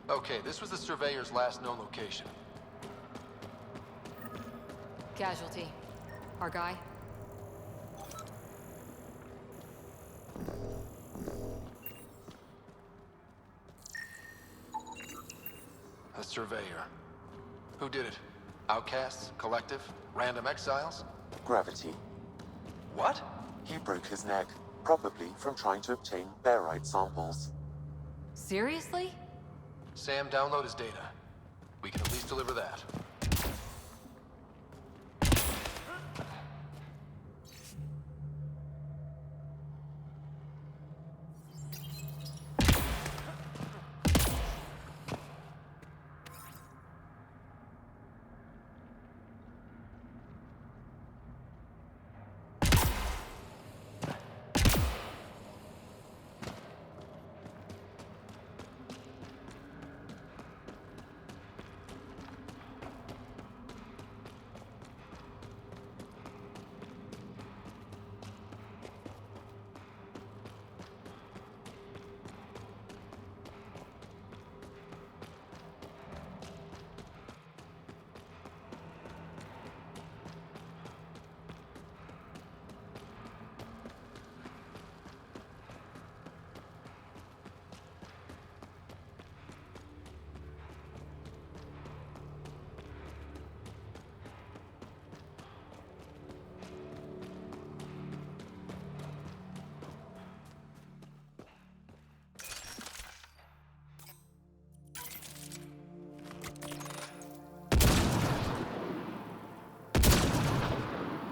Okay, this was the surveyor's last known location. Casualty. Our guy? A surveyor. Who did it? Outcasts? Collective? Random exiles? Gravity. What? He broke his neck, probably from trying to obtain barite samples. Seriously? Sam, download his data. We can at least deliver that.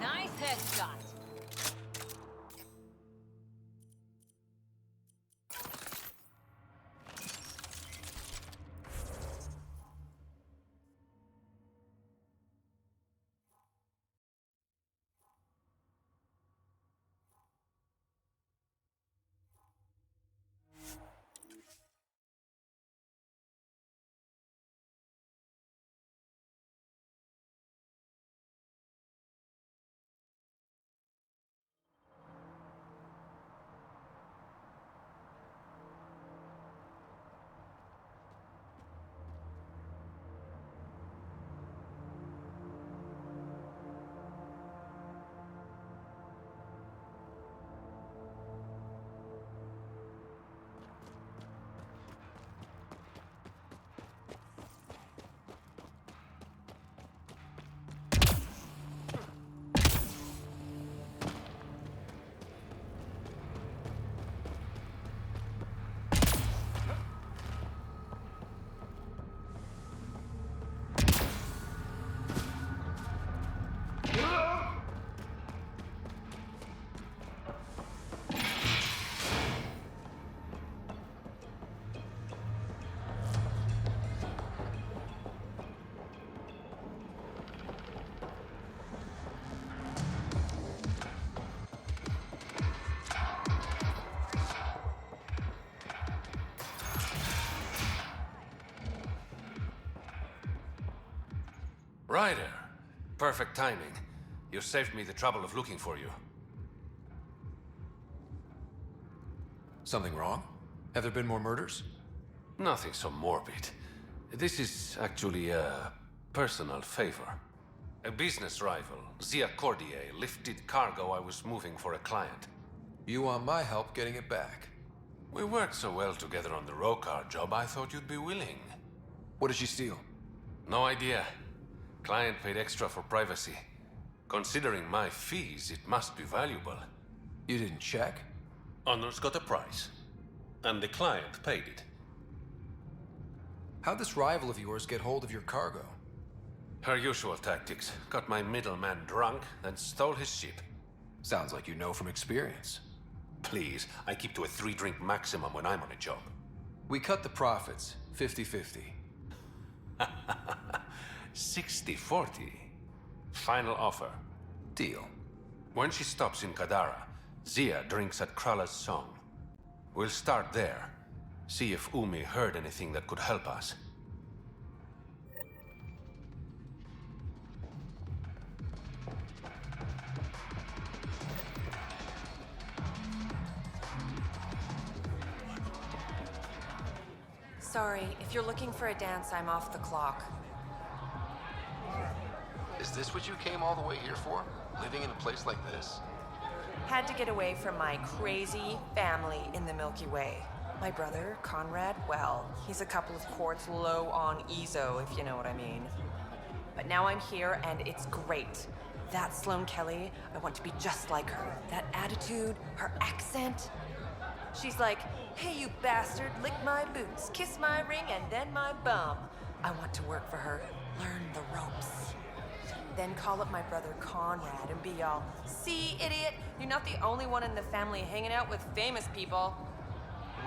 Nice headshot. Ryder. Perfect timing. You saved me the trouble of looking for you. Something wrong? Have there been more murders? Nothing so morbid. This is actually a personal favor. A business rival, Zia Cordier, lifted cargo I was moving for a client. You want my help getting it back? We worked so well together on the Rokar job, I thought you'd be willing. What did she steal? No idea. Client paid extra for privacy. Considering my fees, it must be valuable. You didn't check? Honor's got a price. And the client paid it. How'd this rival of yours get hold of your cargo? Her usual tactics. Got my middleman drunk, then stole his ship. Sounds like you know from experience. Please, I keep to a 3-drink maximum when I'm on a job. We cut the profits, 50-50. 60-40. Final offer. Deal. When she stops in Kadara, Zia drinks at Krala's song. We'll start there. See if Umi heard anything that could help us. Sorry, if you're looking for a dance, I'm off the clock. Is this what you came all the way here for? Living in a place like this? Had to get away from my crazy family in the Milky Way. My brother, Conrad, well, he's a couple of quarts low on EZO, if you know what I mean. But now I'm here, and it's great. That Sloane Kelly, I want to be just like her. That attitude, her accent. She's like, hey, you bastard, lick my boots, kiss my ring, and then my bum. I want to work for her, learn the ropes. Then call up my brother Conrad and be all, see, idiot, you're not the only one in the family hanging out with famous people.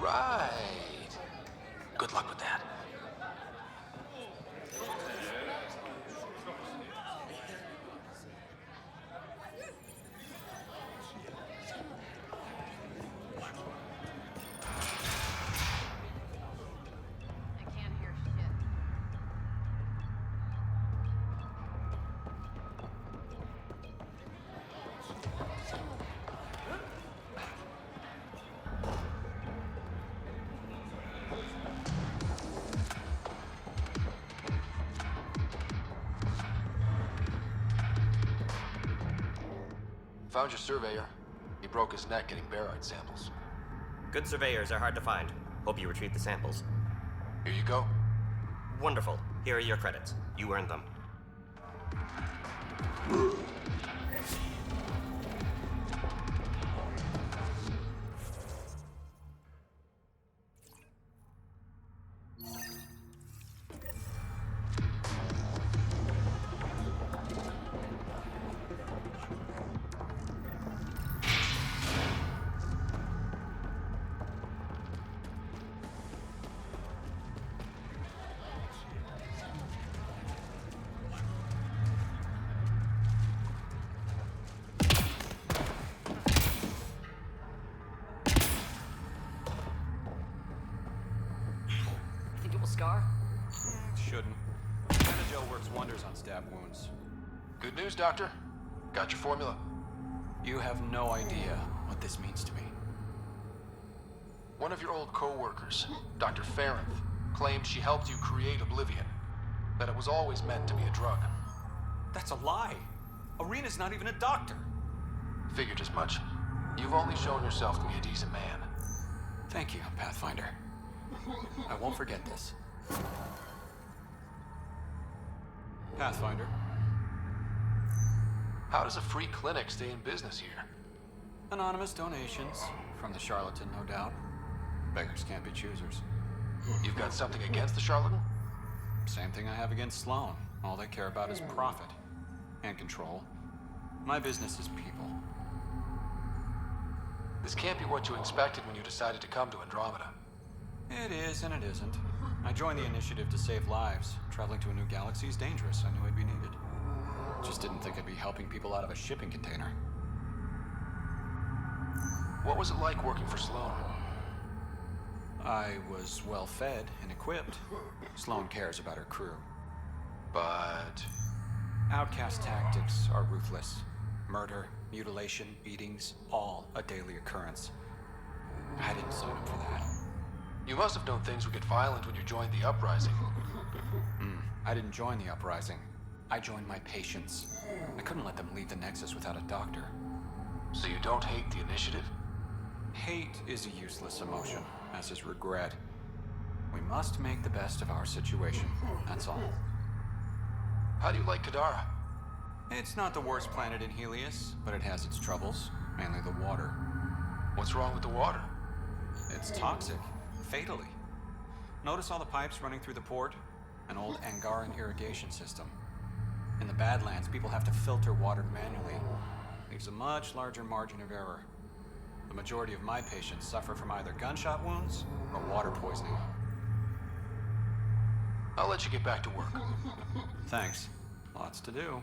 Right. Good luck with that. I can't hear shit. Found your surveyor. He broke his neck getting barite samples. Good surveyors are hard to find. Hope you retrieve the samples. Here you go. Wonderful. Here are your credits. You earned them. Think it will scar? Shouldn't. Anagel works wonders on stab wounds. Good news, Doctor. Got your formula. You have no idea what this means to me. One of your old co-workers, Dr. Farrenth, claimed she helped you create Oblivion. That it was always meant to be a drug. That's a lie. Arena's not even a doctor. Figured as much. You've only shown yourself to be a decent man. Thank you, Pathfinder. I won't forget this. Pathfinder. How does a free clinic stay in business here? Anonymous donations. From the charlatan, no doubt. Beggars can't be choosers. You've got something against the charlatan? Same thing I have against Sloane. All they care about is profit. And control. My business is people. This can't be what you expected when you decided to come to Andromeda. It is and it isn't. I joined the initiative to save lives. Traveling to a new galaxy is dangerous. I knew I'd be needed. Just didn't think I'd be helping people out of a shipping container. What was it like working for Sloane? I was well fed and equipped. Sloane cares about her crew. But... Outcast tactics are ruthless. Murder, mutilation, beatings, all a daily occurrence. I didn't sign up for that. You must have known things would get violent when you joined the Uprising. I didn't join the Uprising. I joined my patients. I couldn't let them leave the Nexus without a doctor. So you don't hate the Initiative? Hate is a useless emotion, as is regret. We must make the best of our situation, that's all. How do you like Kadara? It's not the worst planet in Helios, but it has its troubles, mainly the water. What's wrong with the water? It's toxic, fatally. Notice all the pipes running through the port? An old Angaran irrigation system. In the Badlands, people have to filter water manually. Leaves a much larger margin of error. The majority of my patients suffer from either gunshot wounds or water poisoning. I'll let you get back to work. Thanks. Lots to do.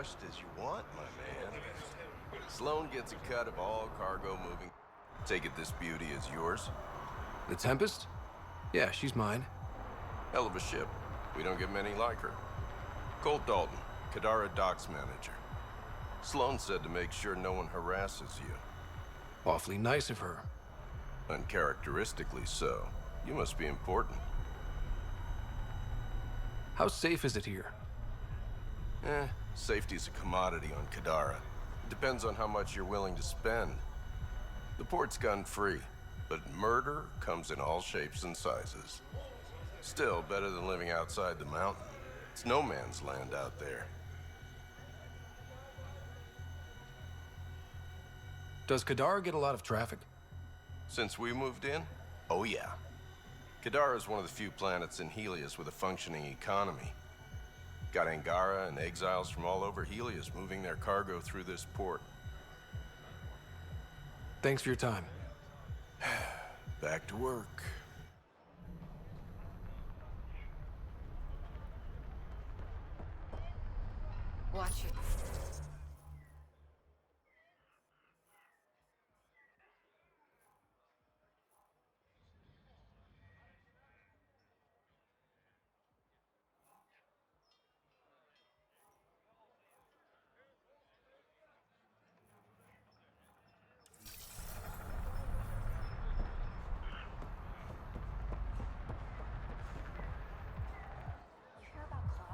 rushed as you want, my man. Sloan gets a cut of all cargo moving. Take it this beauty is yours? The Tempest? Yeah, she's mine. Hell of a ship. We don't get many like her. Colt Dalton, Kadara Docks manager. Sloan said to make sure no one harasses you. Awfully nice of her. Uncharacteristically so. You must be important. How safe is it here? Safety's a commodity on Kadara. It depends on how much you're willing to spend. The port's gun-free, but murder comes in all shapes and sizes. Still, better than living outside the mountain. It's no man's land out there. Does Kadara get a lot of traffic? Since we moved in? Oh yeah. Kadara is one of the few planets in Helios with a functioning economy. Got Angara and exiles from all over Helios moving their cargo through this port. Thanks for your time. Back to work. Watch it.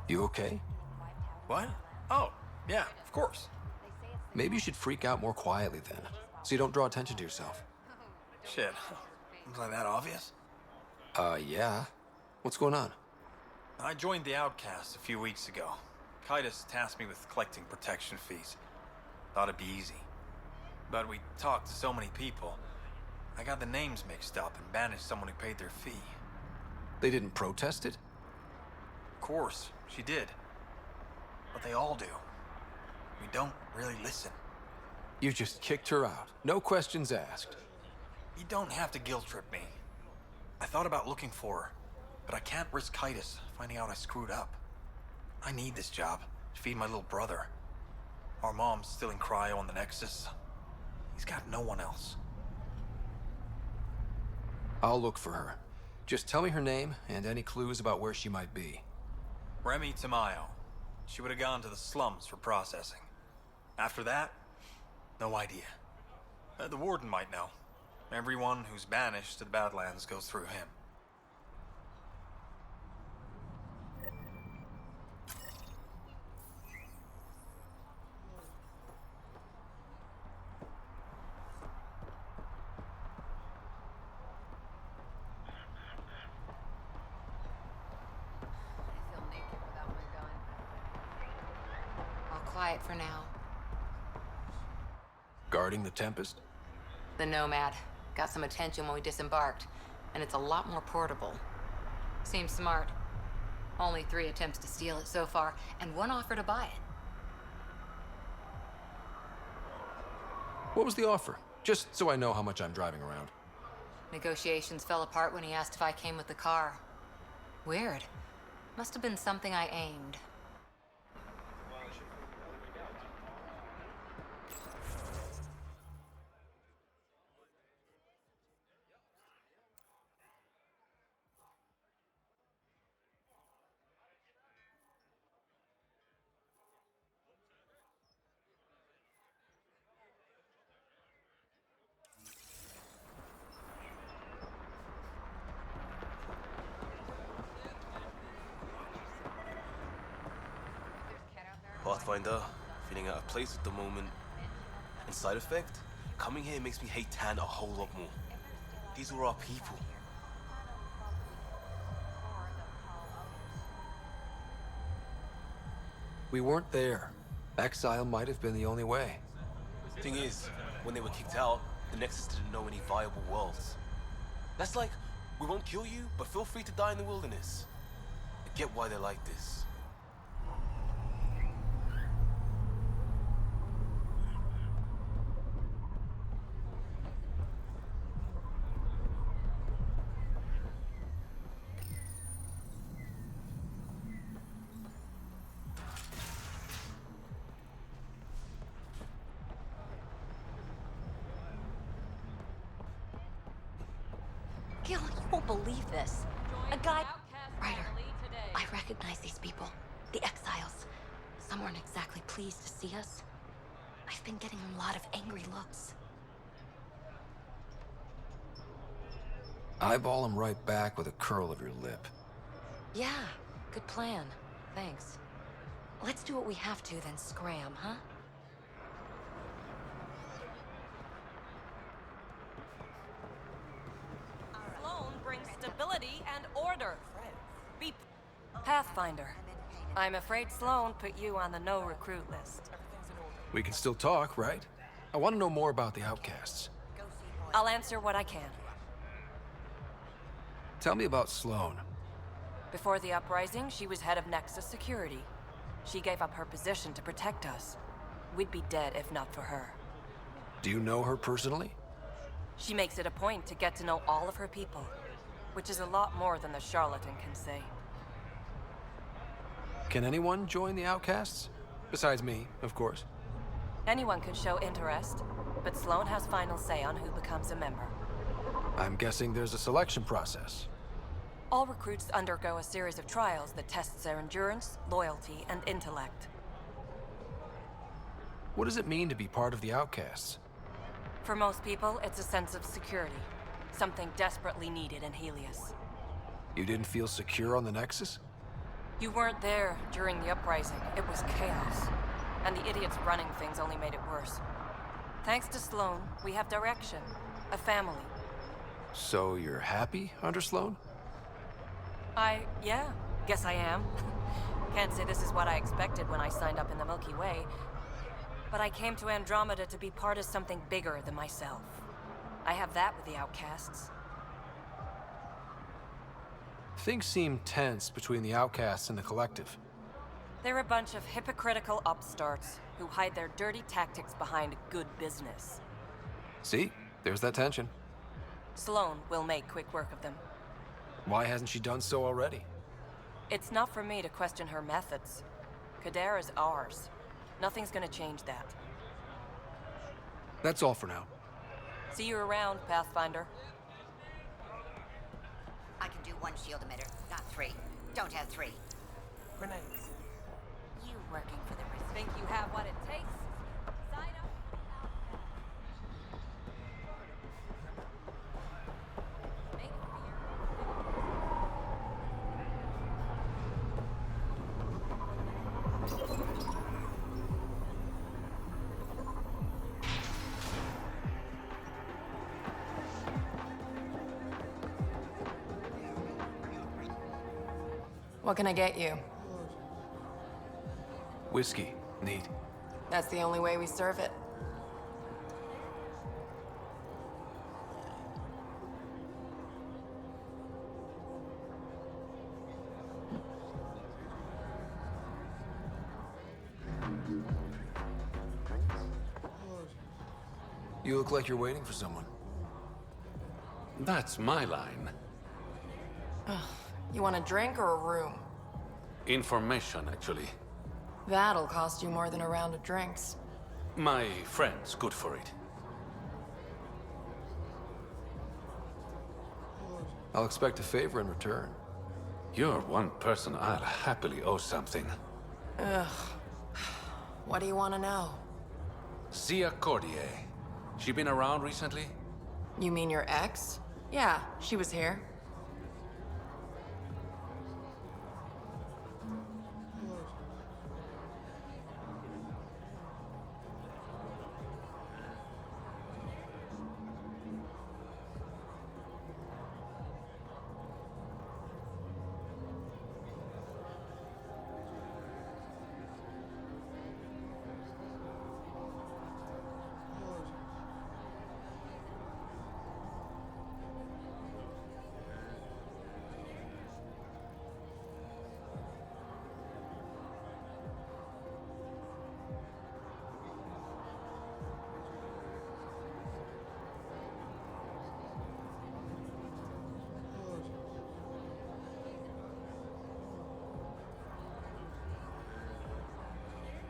You okay? What? Oh, yeah, of course. Maybe you should freak out more quietly then, so you don't draw attention to yourself. Shit. Was I that obvious? Yeah. What's going on? I joined the Outcasts a few weeks ago. Kitus tasked me with collecting protection fees. Thought it'd be easy. But we talked to so many people. I got the names mixed up and banished someone who paid their fee. They didn't protest it? Of course, she did. But they all do. We don't really listen. You just kicked her out. No questions asked. You don't have to guilt trip me. I thought about looking for her, but I can't risk Kitus finding out I screwed up. I need this job to feed my little brother. Our mom's still in cryo on the Nexus. He's got no one else. I'll look for her. Just tell me her name and any clues about where she might be. Remy Tamayo. She would have gone to the slums for processing. After that, no idea. The warden might know. Everyone who's banished to the Badlands goes through him. I feel naked without my gun. All quiet for now. Guarding the Tempest? The Nomad. Got some attention when we disembarked, and it's a lot more portable. Seems smart. Only 3 attempts to steal it so far, and 1 offer to buy it. What was the offer? Just so I know how much I'm driving around. Negotiations fell apart when he asked if I came with the car. Weird. Must have been something I aimed. Pathfinder, feeling out of place at the moment. And side effect, coming here makes me hate Tan a whole lot more. These were our people. We weren't there. Exile might have been the only way. Thing is, when they were kicked out, the Nexus didn't know any viable worlds. That's like, we won't kill you, but feel free to die in the wilderness. I get why they're like this. won't believe this. A guy... Ryder, I recognize these people. The exiles. Some weren't exactly pleased to see us. I've been getting a lot of angry looks. Eyeball him right back with a curl of your lip. Yeah, good plan. Thanks. Let's do what we have to, then scram, huh? Sloan brings stability and order. Be Pathfinder. I'm afraid Sloan put you on the no recruit list. We can still talk, right? I want to know more about the outcasts. I'll answer what I can. Tell me about Sloan. Before the uprising, she was head of Nexus Security. She gave up her position to protect us. We'd be dead if not for her. Do you know her personally? She makes it a point to get to know all of her people, which is a lot more than the charlatan can say. Can anyone join the outcasts? Besides me, of course. Anyone can show interest, but Sloan has final say on who becomes a member. I'm guessing there's a selection process. All recruits undergo a series of trials that tests their endurance, loyalty, and intellect. What does it mean to be part of the outcasts? For most people, it's a sense of security. Something desperately needed in Helios. You didn't feel secure on the Nexus? You weren't there during the uprising. It was chaos. And the idiots running things only made it worse. Thanks to Sloan, we have direction. A family. So you're happy under Sloan? Yeah, guess I am. Can't say this is what I expected when I signed up in the Milky Way. But I came to Andromeda to be part of something bigger than myself. I have that with the outcasts. Things seem tense between the outcasts and the collective. They're a bunch of hypocritical upstarts who hide their dirty tactics behind good business. See? There's that tension. Sloan will make quick work of them. Why hasn't she done so already? It's not for me to question her methods. Kadara's ours. Nothing's gonna change that. That's all for now. See you around, Pathfinder. I can do one shield emitter, not three. Don't have three. Grenades. You working for the resistance? Think you have what it takes? Sign up. What can I get you? Whiskey. Neat. That's the only way we serve it. You look like you're waiting for someone. That's my line. You want a drink or a room? Information, actually. That'll cost you more than a round of drinks. My friend's good for it. I'll expect a favor in return. You're one person I'll happily owe something. What do you want to know? Zia Cordier. She been around recently? You mean your ex? Yeah, she was here.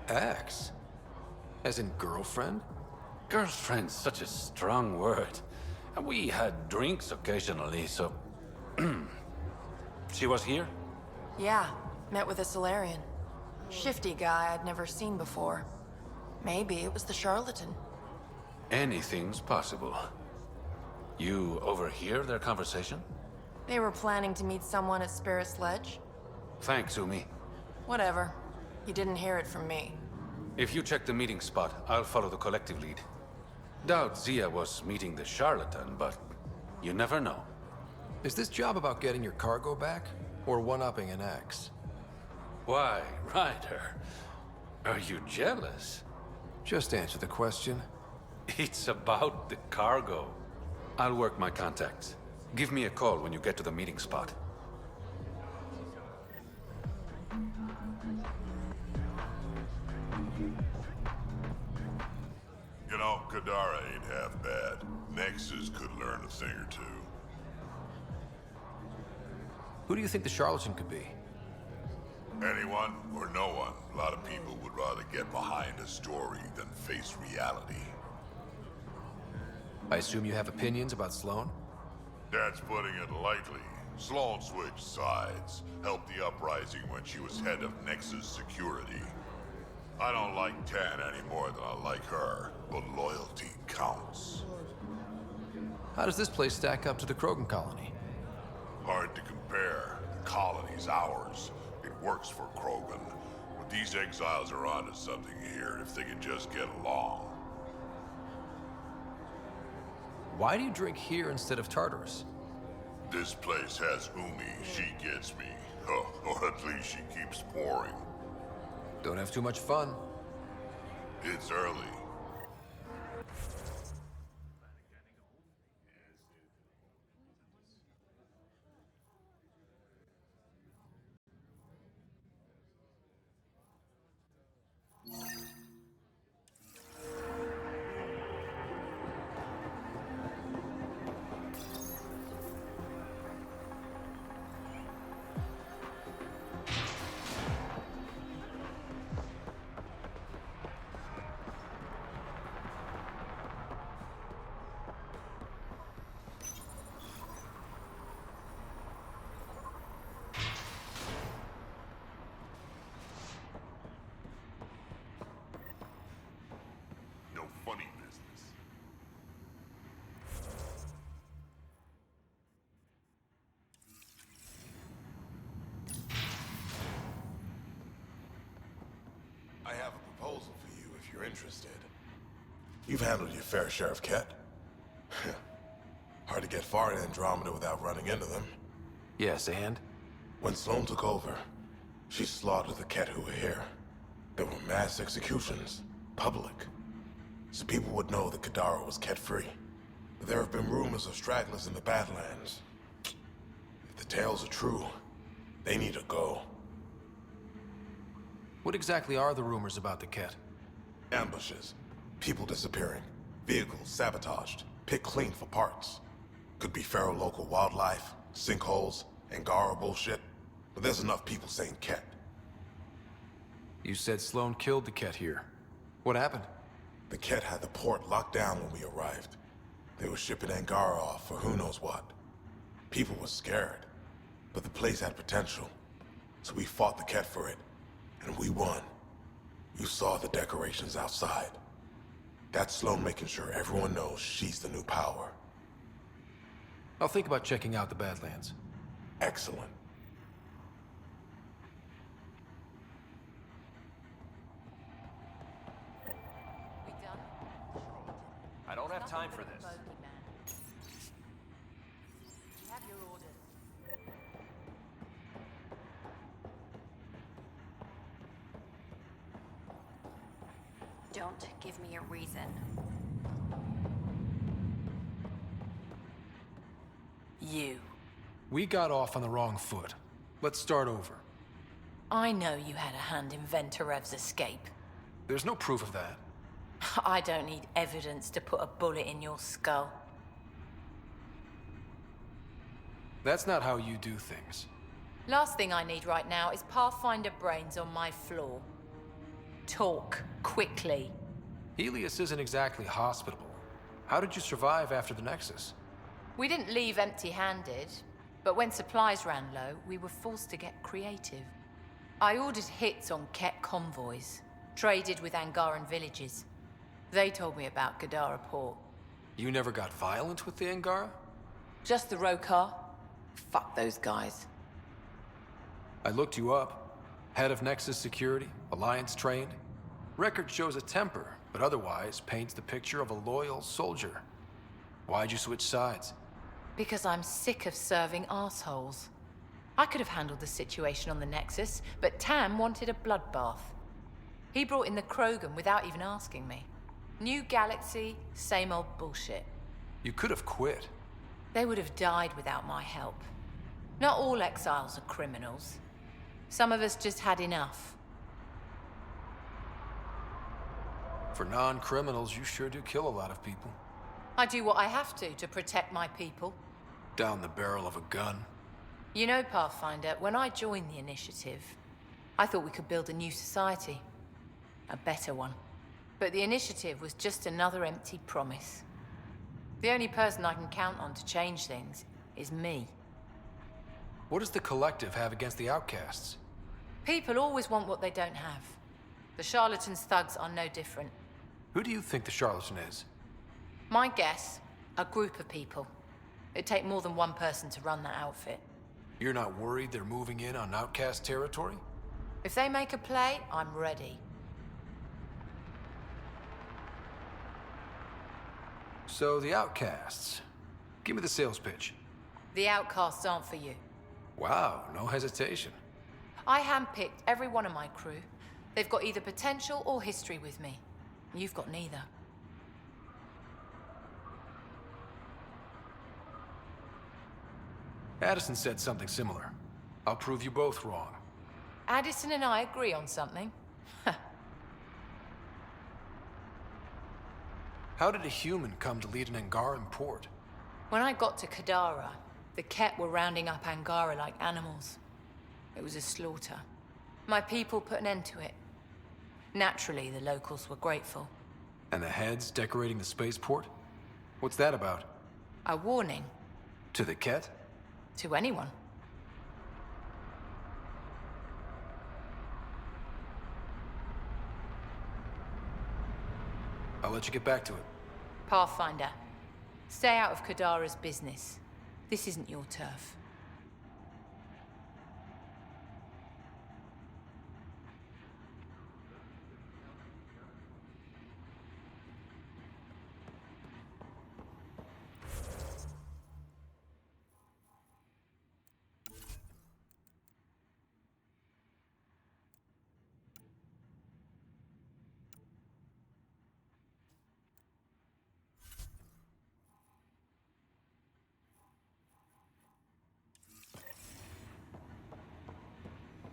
Ex? As in girlfriend? Girlfriend's such a strong word. And we had drinks occasionally, so She was here? Yeah, met with a Solarian. Shifty guy I'd never seen before. Maybe it was the charlatan. Anything's possible. You overhear their conversation? They were planning to meet someone at Spirit's Ledge. Thanks, Umi. Whatever. You didn't hear it from me. If you check the meeting spot, I'll follow the collective lead. Doubt Zia was meeting the charlatan, but you never know. Is this job about getting your cargo back, or one-upping an ex? Why, Ryder? Are you jealous? Just answer the question. It's about the cargo. I'll work my contacts. Give me a call when you get to the meeting spot. You know, Kadara ain't half bad. Nexus could learn a thing or two. Who do you think the charlatan could be? Anyone or no one. A lot of people would rather get behind a story than face reality. I assume you have opinions about Sloan? That's putting it lightly. Sloan switched sides, helped the uprising when she was head of Nexus security. I don't like Tan any more than I like her, but loyalty counts. How does this place stack up to the Krogan colony? Hard to compare. The colony's ours. It works for Krogan. But these exiles are onto something here if they can just get along. Why do you drink here instead of Tartarus? This place has Umi. She gets me. Oh, or at least she keeps pouring. Don't have too much fun. It's early. No funny business. I have a proposal for you if you're interested. You've handled your fair share of Ket. Hard to get far in Andromeda without running into them. Yes, and? When Sloan took over, she slaughtered the Ket who were here. There were mass executions, public. So people would know that Kadara was Ket-free. But there have been rumors of stragglers in the Badlands. If the tales are true, they need to go. What exactly are the rumors about the Ket? Ambushes, people disappearing, vehicles sabotaged, picked clean for parts. Could be feral local wildlife, sinkholes, Angara bullshit. But there's enough people saying Ket. You said Sloan killed the Ket here. What happened? The Ket had the port locked down when we arrived. They were shipping Angara off for who knows what. People were scared, but the place had potential. So we fought the Ket for it, and we won. You saw the decorations outside. That's Sloan making sure everyone knows she's the new power. I'll think about checking out the Badlands. Excellent. I don't have time for this. Have your orders. Don't give me a reason. You. We got off on the wrong foot. Let's start over. I know you had a hand in Venturev's escape. There's no proof of that. I don't need evidence to put a bullet in your skull. That's not how you do things. Last thing I need right now is Pathfinder brains on my floor. Talk, quickly. Helios isn't exactly hospitable. How did you survive after the Nexus? We didn't leave empty-handed, But when supplies ran low, we were forced to get creative. I ordered hits on Ket convoys, traded with Angaran villages. They told me about Kadara port. You never got violent with the Angara? Just the Rokar? Fuck those guys. I looked you up. Head of Nexus Security, Alliance trained. Record shows a temper, but otherwise paints the picture of a loyal soldier. Why'd you switch sides? Because I'm sick of serving assholes. I could have handled the situation on the Nexus, but Tam wanted a bloodbath. He brought in the Krogan without even asking me. New galaxy, same old bullshit. You could have quit. They would have died without my help. Not all exiles are criminals. Some of us just had enough. For non-criminals, you sure do kill a lot of people. I do what I have to protect my people. Down the barrel of a gun. You know, Pathfinder, when I joined the Initiative, I thought we could build a new society. A better one. But the Initiative was just another empty promise. The only person I can count on to change things is me. What does the Collective have against the outcasts? People always want what they don't have. The Charlatans' thugs are no different. Who do you think the charlatan is? My guess, a group of people. It'd take more than one person to run that outfit. You're not worried they're moving in on outcast territory? If they make a play, I'm ready. So, the outcasts. Give me the sales pitch. The outcasts aren't for you. Wow, no hesitation. I handpicked every one of my crew. They've got either potential or history with me. You've got neither. Addison said something similar. I'll prove you both wrong. Addison and I agree on something. How did a human come to lead an Angaran port? When I got to Kadara, the Ket were rounding up Angara like animals. It was a slaughter. My people put an end to it. Naturally, the locals were grateful. And the heads decorating the spaceport? What's that about? A warning. To the Ket? To anyone. I'll let you get back to it. Pathfinder, stay out of Kadara's business. This isn't your turf.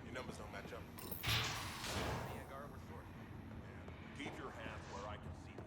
Your numbers don't match up. Keep your hands where I can see them.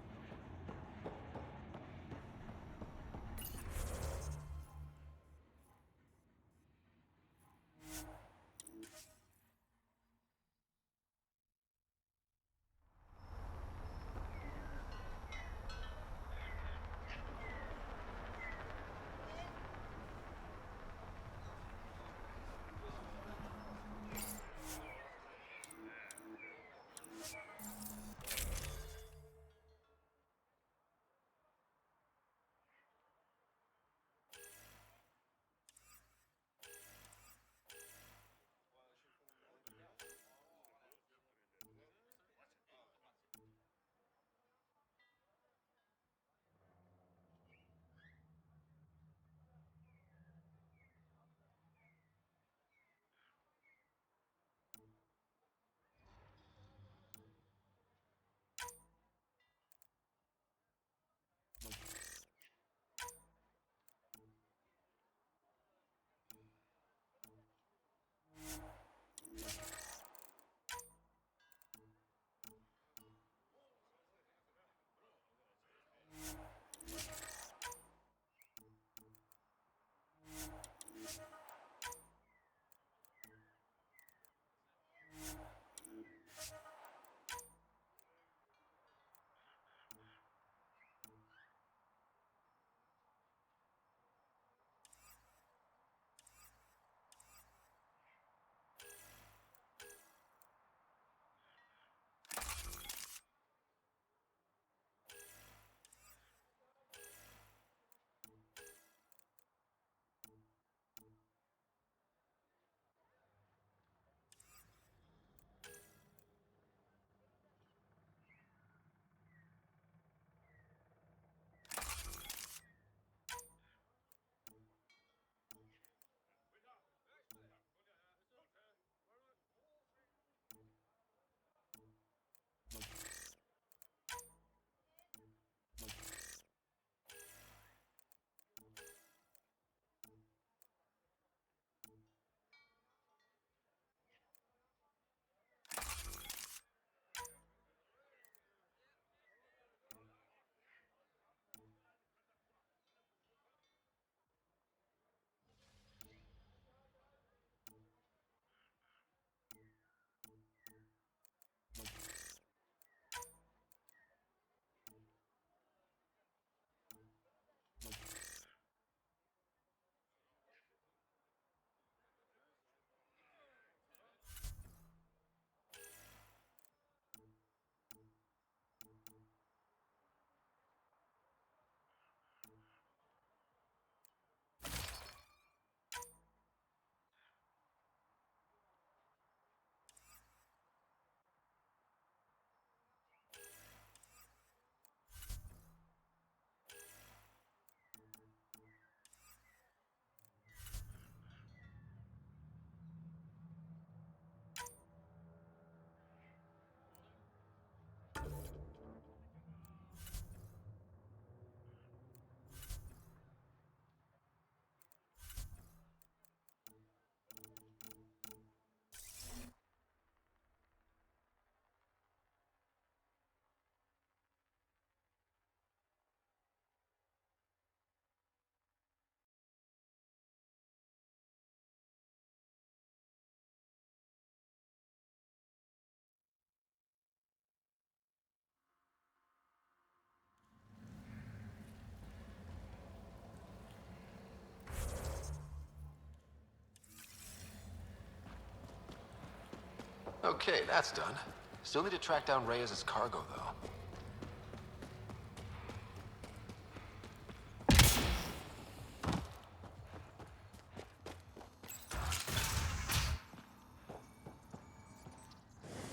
Okay, that's done. Still need to track down Reyes' cargo, though.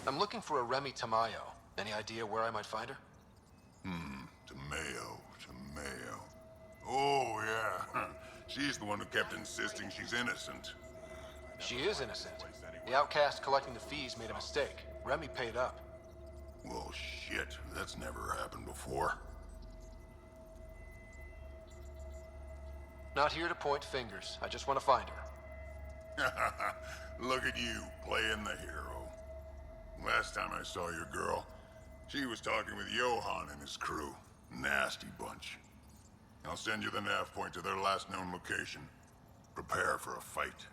I'm looking for a Remy Tamayo. Any idea where I might find her? Tamayo. Oh, yeah. She's the one who kept insisting she's innocent. She is innocent. The outcast collecting the fees made a mistake. Remy paid up. Well, shit. That's never happened before. Not here to point fingers. I just want to find her. Look at you, playing the hero. Last time I saw your girl, she was talking with Johan and his crew. Nasty bunch. I'll send you the nav point to their last known location. Prepare for a fight.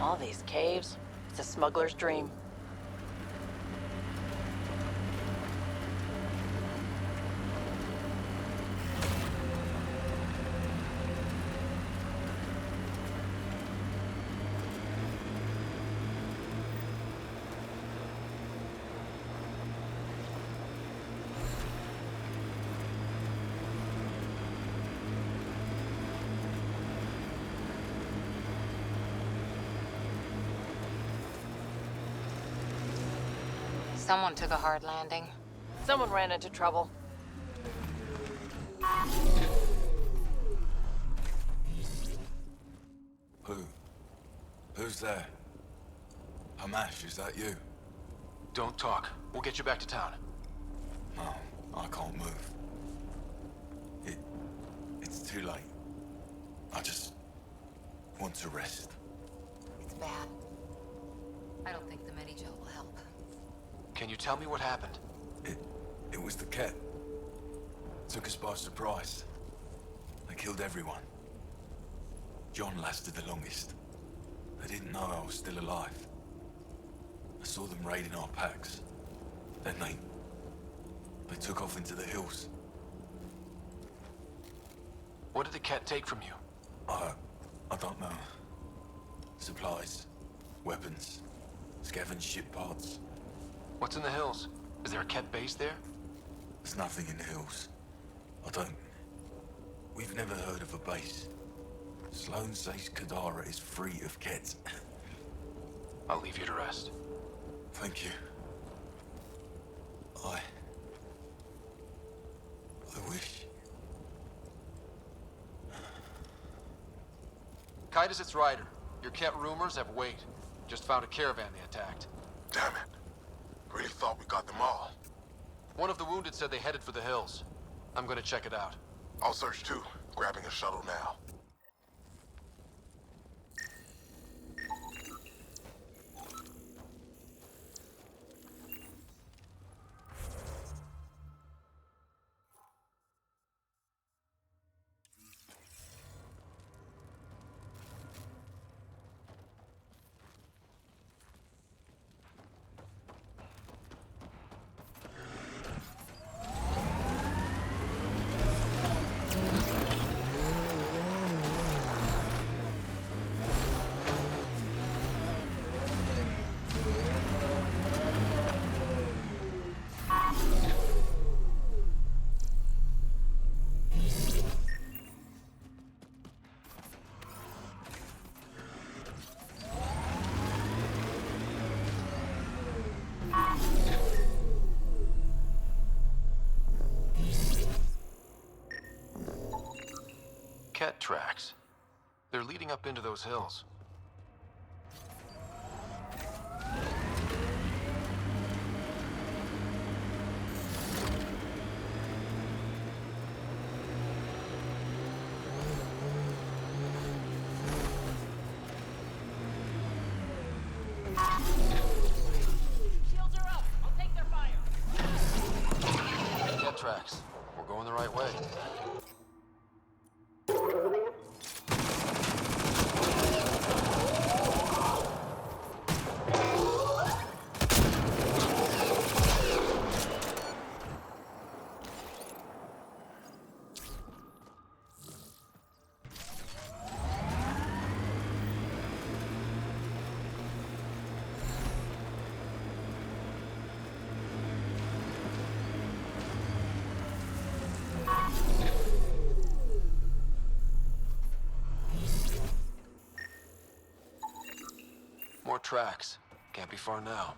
All these caves, it's a smuggler's dream. Someone took a hard landing. Someone ran into trouble. Who's there? Hamash, is that you? Don't talk. We'll get you back to town. No, I can't move. It's too late. I just want to rest. It's bad. I don't think the Medi-gel will help. Can you tell me what happened? It was the Ket. Took us by surprise. They killed everyone. John lasted the longest. They didn't know I was still alive. I saw them raiding our packs. Then they took off into the hills. What did the Ket take from you? I don't know. Supplies, weapons, scavenged ship parts. What's in the hills? Is there a Ket base there? There's nothing in the hills. We've never heard of a base. Sloan says Kadara is free of Kets. I'll leave you to rest. Thank you. I wish. Kite is its rider. Your Ket rumors have weight. Just found a caravan they attacked. Damn it. Really thought we got them all. One of the wounded said they headed for the hills. I'm gonna check it out. I'll search too. Grabbing a shuttle now. Ket tracks. They're leading up into those hills. Shields are up. I'll take their fire. Ket tracks. We're going the right way. More tracks. Can't be far now.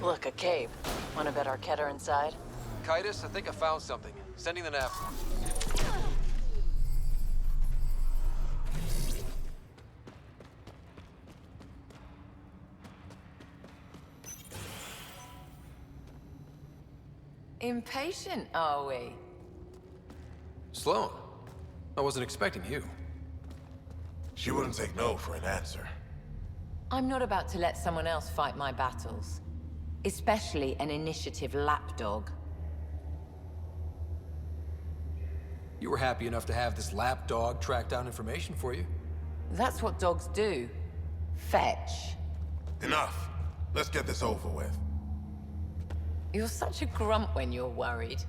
Look, a cave. Wanna bet our Ket are inside? Titus, I think I found something. Sending the nav. Impatient, are we? Sloan, I wasn't expecting you. She wouldn't take no for an answer. I'm not about to let someone else fight my battles. Especially an initiative lapdog. You were happy enough to have this lapdog track down information for you. That's what dogs do. Fetch. Enough. Let's get this over with. You're such a grump when you're worried.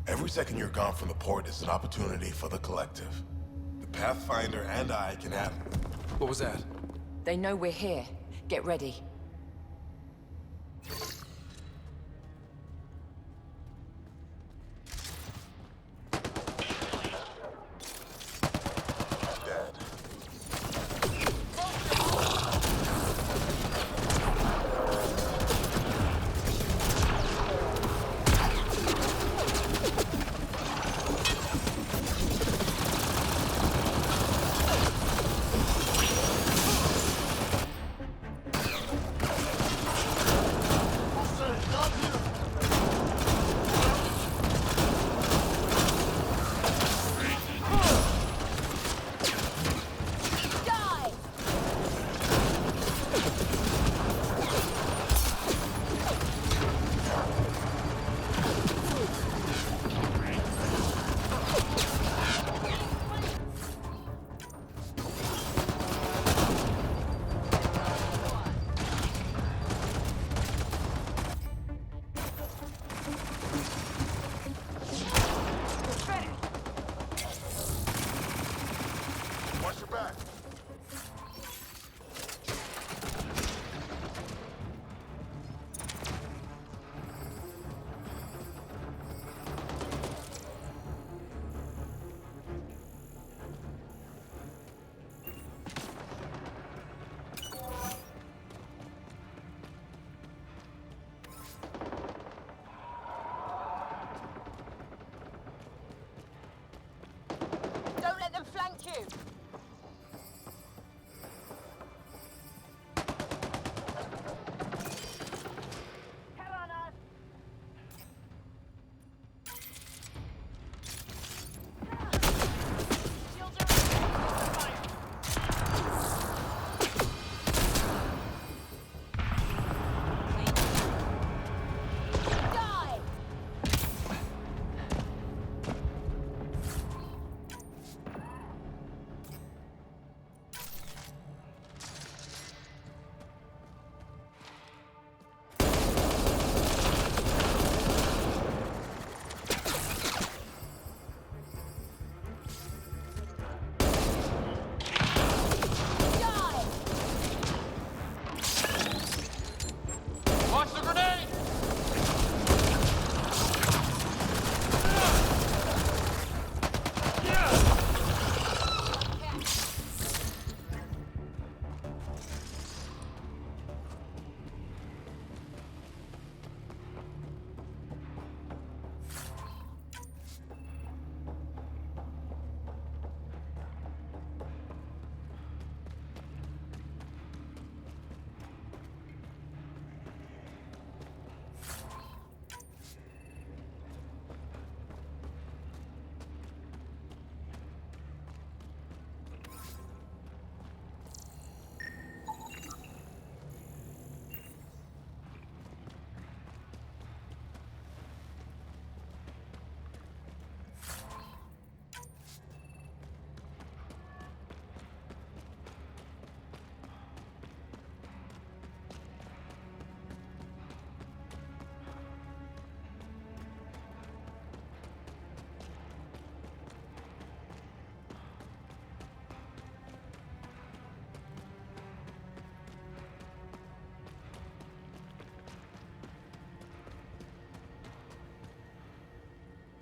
Every second you're gone from the port is an opportunity for the collective. The Pathfinder and I can have... What was that? They know we're here. Get ready.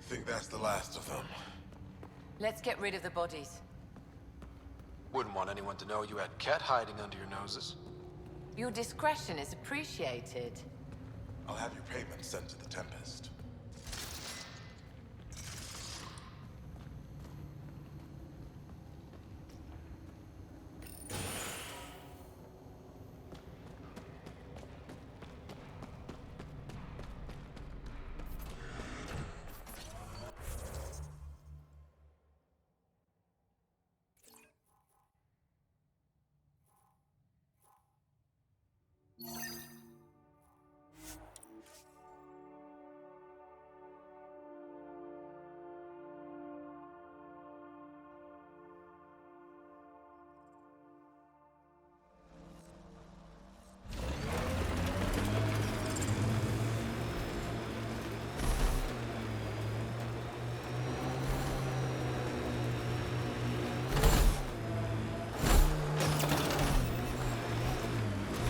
Think that's the last of them. Let's get rid of the bodies. Wouldn't want anyone to know you had Ket hiding under your noses. Your discretion is appreciated. I'll have your payment sent to the Tempest.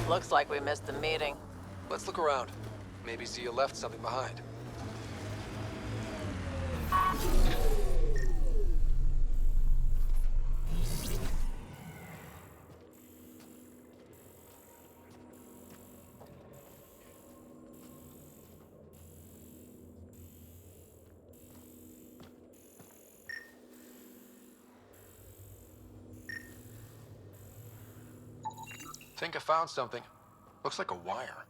Looks like we missed the meeting. Let's look around. Maybe Zia left something behind. Think I found something. Looks like a wire.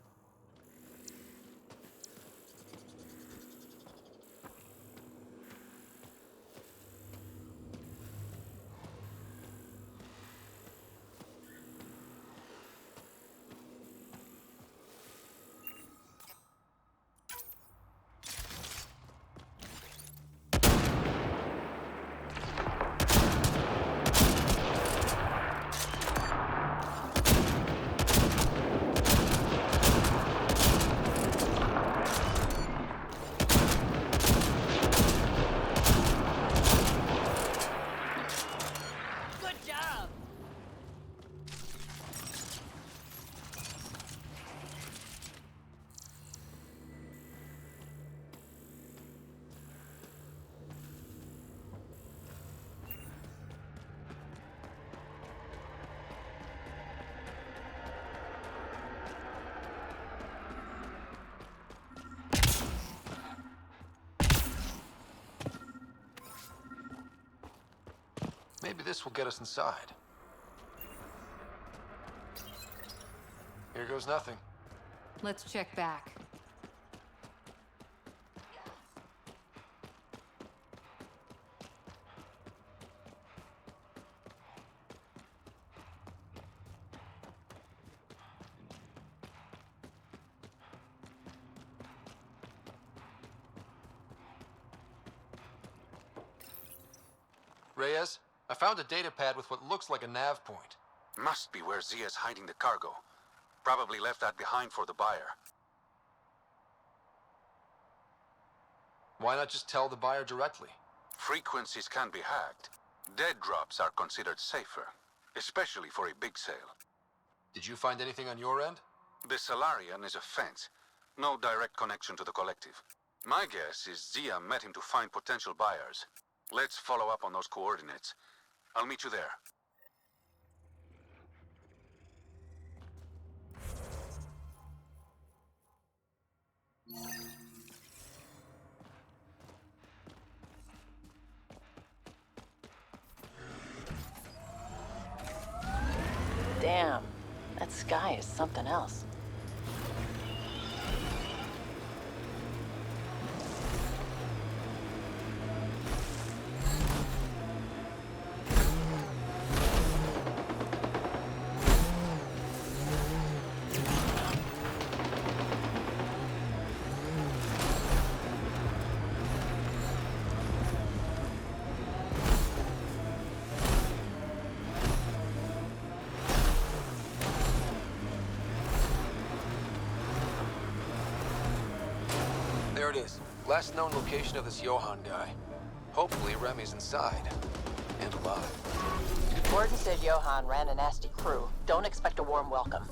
Maybe this will get us inside. Here goes nothing. Let's check back. Reyes, I found a data pad with what looks like a nav point. Must be where Zia's hiding the cargo. Probably left that behind for the buyer. Why not just tell the buyer directly? Frequencies can be hacked. Dead drops are considered safer, especially for a big sale. Did you find anything on your end? The Salarian is a fence. No direct connection to the collective. My guess is Zia met him to find potential buyers. Let's follow up on those coordinates. I'll meet you there. Damn, that sky is something else. There it is. Last known location of this Johann guy. Hopefully Remy's inside. And alive. Gordon said Johann ran a nasty crew. Don't expect a warm welcome.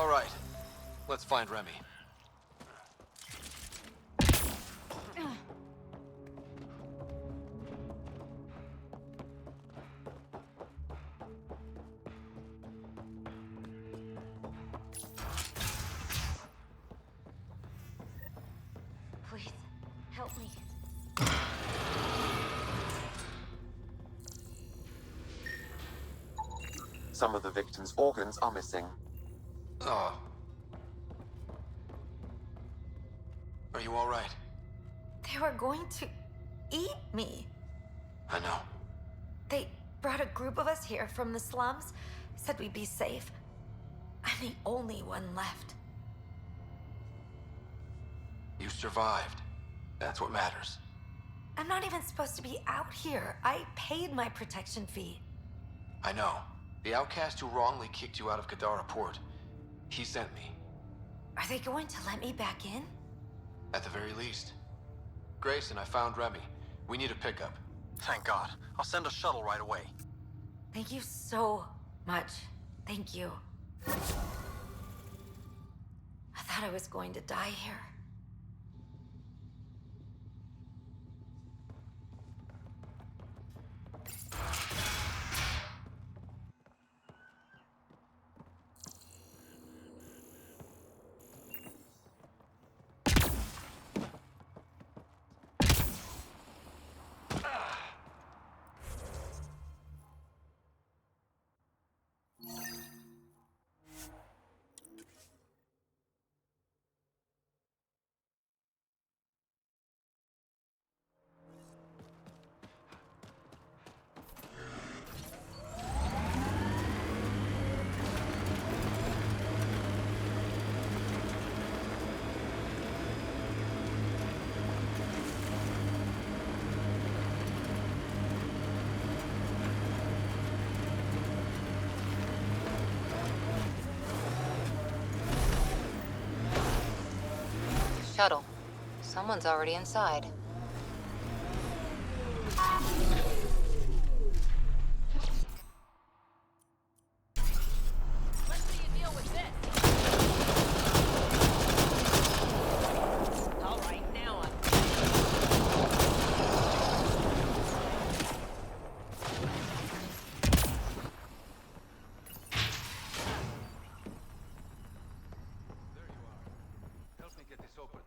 All right. Let's find Remy. Please, help me. Some of the victim's organs are missing. Oh. Are you all right? They were going to eat me. I know. They brought a group of us here from the slums, said we'd be safe. I'm the only one left. You survived. That's what matters. I'm not even supposed to be out here. I paid my protection fee. I know. The outcast who wrongly kicked you out of Kadara Port. He sent me. Are they going to let me back in? At the very least. Grayson, I found Remy. We need a pickup. Thank God. I'll send a shuttle right away. Thank you so much. Thank you. I thought I was going to die here. Shuttle. Someone's already inside. Let's see you deal with this. All right, now I'm... Help me get this open.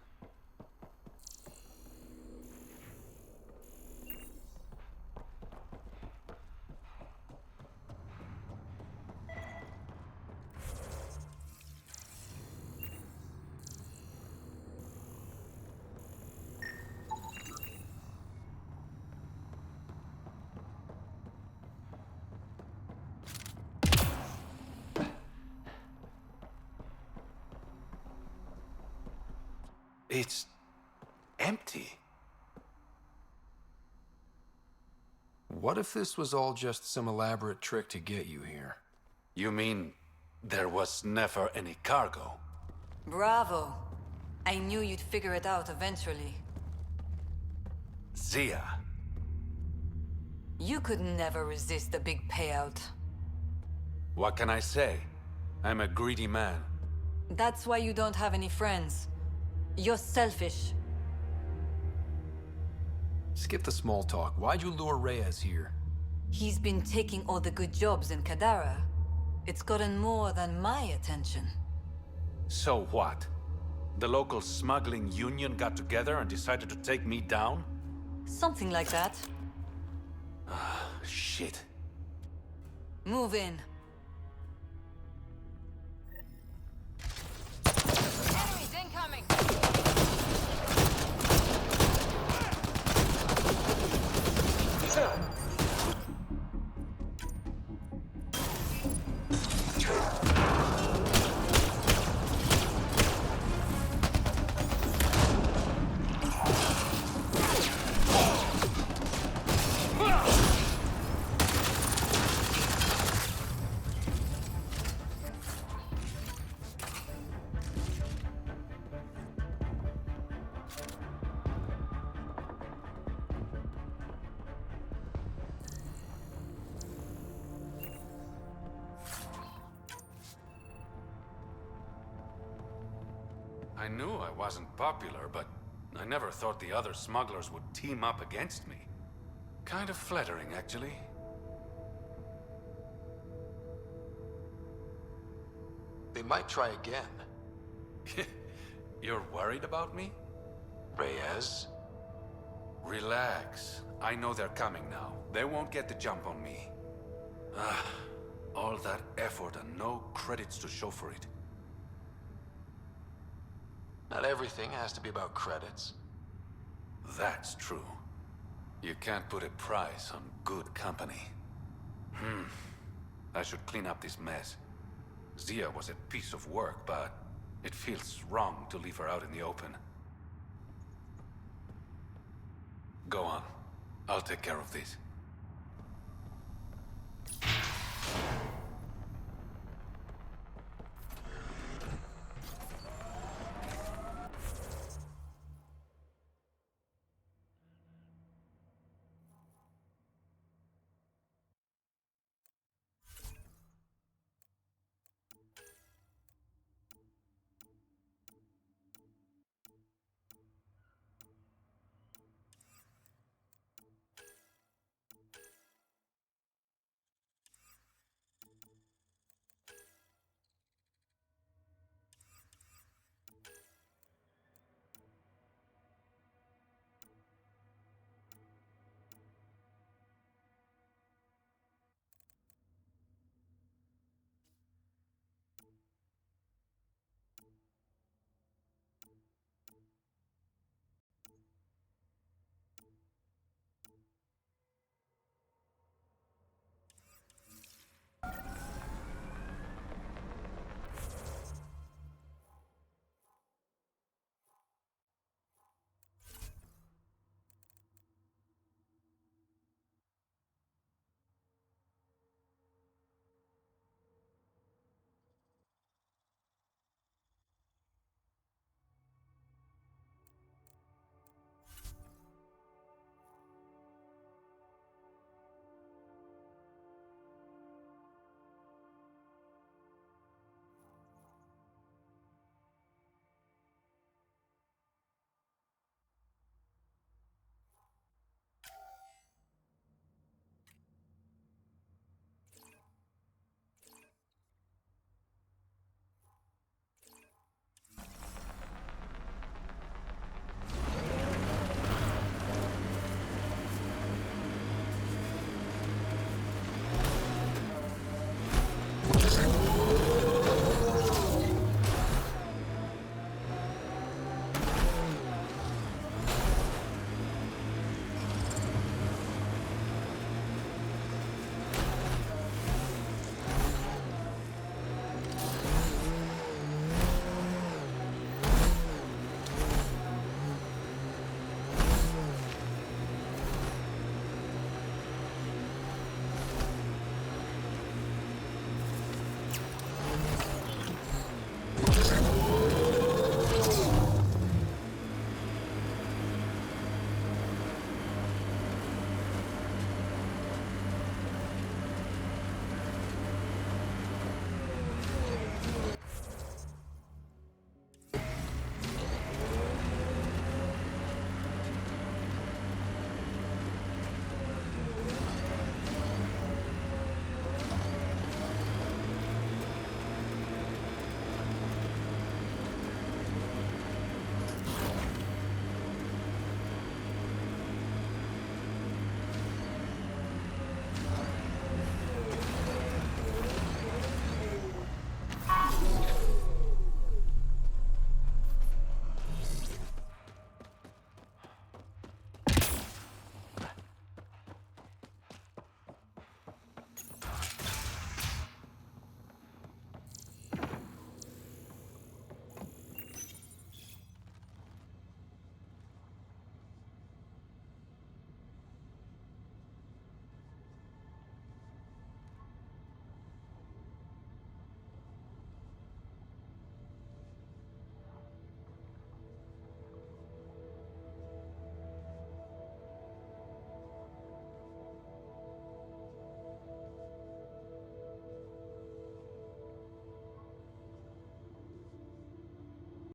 It's empty. What if this was all just some elaborate trick to get you here? You mean there was never any cargo? Bravo. I knew you'd figure it out eventually. Zia. You could never resist a big payout. What can I say? I'm a greedy man. That's why you don't have any friends. You're selfish. Skip the small talk. Why'd you lure Reyes here? He's been taking all the good jobs in Kadara. It's gotten more than my attention. So what? The local smuggling union got together and decided to take me down? Something like that. Shit. Move in. Enemies incoming! I knew I wasn't popular, but I never thought the other smugglers would team up against me. Kind of flattering, actually. They might try again. You're worried about me? Reyes? Relax. I know they're coming now. They won't get the jump on me. Ah, all that effort and no credits to show for it. Not everything has to be about credits. That's true. You can't put a price on good company. I should clean up this mess. Zia was a piece of work, but it feels wrong to leave her out in the open. Go on. I'll take care of this.